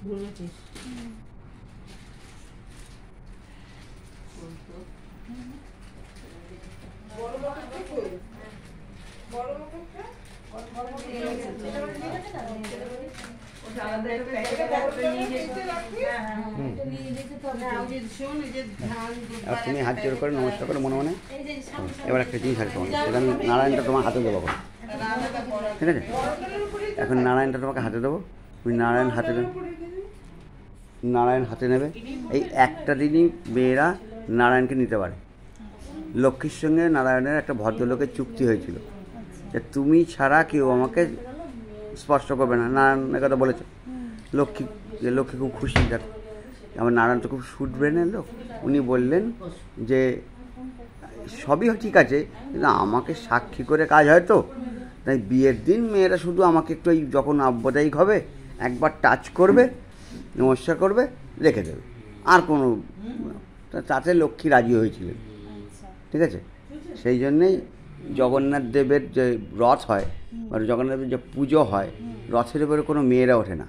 বুঝেছিস? তুমি হাত জোর করে নমস্কার করে মনে মনে এবার একটা জিনিস আছে তোমাকে, সেটা আমি নারায়ণটা তোমার হাতে দেবো, ঠিক আছে? এখন নারায়ণটা তোমাকে হাতে দেবো, তুমি নারায়ণ হাতে নেবে। এই একটা দিনই মেয়েরা নারায়ণকে নিতে পারে। লক্ষ্মীর সঙ্গে নারায়ণের একটা ভদ্রলোকের চুক্তি হয়েছিল যে তুমি ছাড়া কেউ আমাকে স্পর্শ করবে না। নারায়ণের কথা বলেছে। লক্ষ্মী খুব খুশি। দেখ আমার নারায়ণ তো খুব সুট ব্রেনের লোক। উনি বললেন যে সবই ঠিক আছে, কিন্তু আমাকে সাক্ষী করে কাজ হয় তো, তাই বিয়ের দিন মেয়েরা শুধু আমাকে একটু যখন আব্যদায়িক হবে একবার টাচ করবে, নমস্কার করবে, রেখে দেবে, আর কোনো। তাতে লক্ষ্মী রাজি হয়েছিলেন, ঠিক আছে? সেই জন্যেই জগন্নাথ দেবের যে রথ হয় বা জগন্নাথ দেবের যে পুজো হয়, রথের উপরে কোনো মেয়েরা ওঠে না,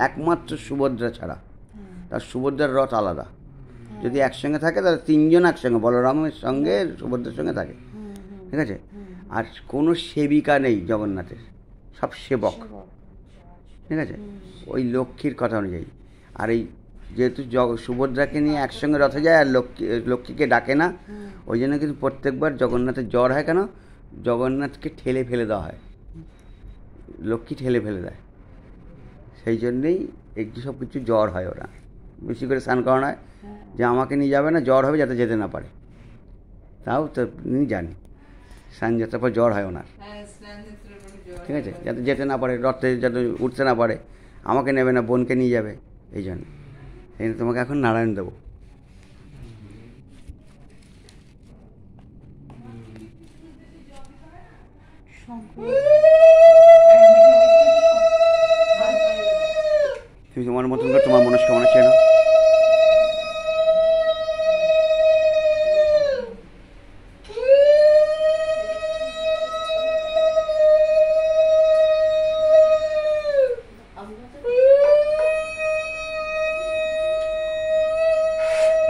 একমাত্র সুভদ্রা ছাড়া। তার সুভদ্রার রথ আলাদা। যদি একসঙ্গে থাকে তাহলে তিনজন একসঙ্গে, বলরামের সঙ্গে সুভদ্রার সঙ্গে থাকে, ঠিক আছে? আর কোনো সেবিকা নেই জগন্নাথের, সব সেবক, ঠিক আছে? ওই লক্ষ্মীর কথা অনুযায়ী। আর এই যেহেতু সুভদ্রাকে নিয়ে একসঙ্গে রথে যায় আর লক্ষ্মীকে ডাকে না, ওই জন্য কিন্তু প্রত্যেকবার জগন্নাথের জ্বর হয় কেন? জগন্নাথকে ঠেলে ফেলে দেওয়া হয়, লক্ষ্মী ঠেলে ফেলে দেয়। সেই জন্যেই একটু সব কিছু জ্বর হয়, ওরা বেশি করে স্নান করানো হয় যে আমাকে নিয়ে যাবে না, জ্বর হবে, যাতে যেতে না পারে। তাও তো নিয়ে জানি স্নান যাত্রার পর জ্বর হয় ওনার, ঠিক আছে? যাতে যেতে না পারে, রথে যাতে উঠতে না পারে, আমাকে নেবে না, বোনকে নিয়ে যাবে। এই জন্য তোমাকে এখন নারায়ণ দেবো। তুমি তোমার মতন করে তোমার মনস্কামনা চেয়ে নাও।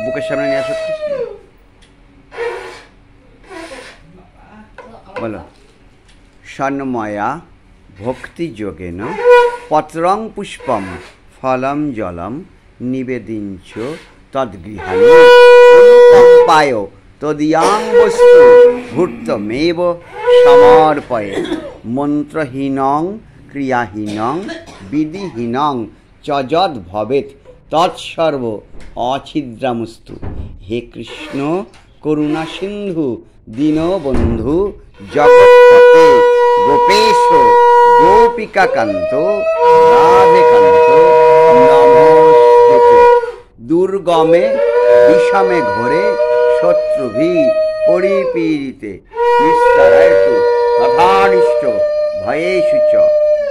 বুকের সামনে নিয়ে আসো, বলো। স্বর্ণময়া ভক্তি যোগেন পত্রং পুষ্পম ফলম জলম নিবেদিঞ্চ তদ্গৃহাণি অনুকম্পায় তদীয়াং বস্তু ভূর্তমেব সমর্পয়ে মন্ত্রহীনং ক্রিয়াহীনং বিধিহীনং চ যদ্ ভবেৎ তৎসর্ব অছিদ্রামস্তু। হে কৃষ্ণ করুণা সিন্ধু দীনবন্ধু জগৎপতে গোপেশ গোপিকাকান্ত রাধেকান্ত নমস্তুতে। দুর্গমে বিষমে ঘোরে শত্রুভি পরিপীড়িতে নিস্তারায়তু তথানিষ্ট ভয়েষু চ।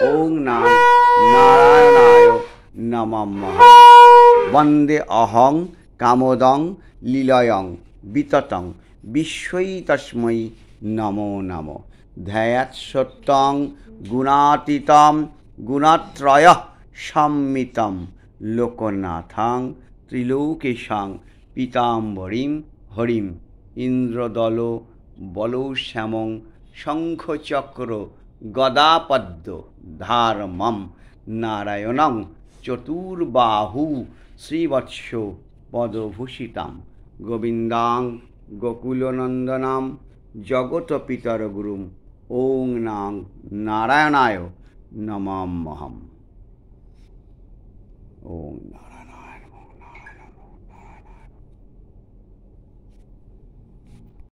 ওং নারায়ণায় নমঃ। বন্দে অহং কামোদং লীলয়ং বিততং বিশ্বৈ তস্मै নমো নমঃ। ধ্যায়াৎ সত্যং গুণাতীতং গুণত্রয় সম্মিতং লোকনাথং ত্রিলোকেশং পীতাম্বরীং হরিম। ইন্দ্রদল বলৌশ্যামং শঙ্খচক্র গদাপদ্ম ধারমম নারায়ণং চতুর্বাহু শ্রীবৎস পদভূষিতাম গোবিন্দাং গোকুলনন্দনাম জগৎপিতর গুরুম। ওং নারায়ণায় নমঃ। ওং নারায়ণ।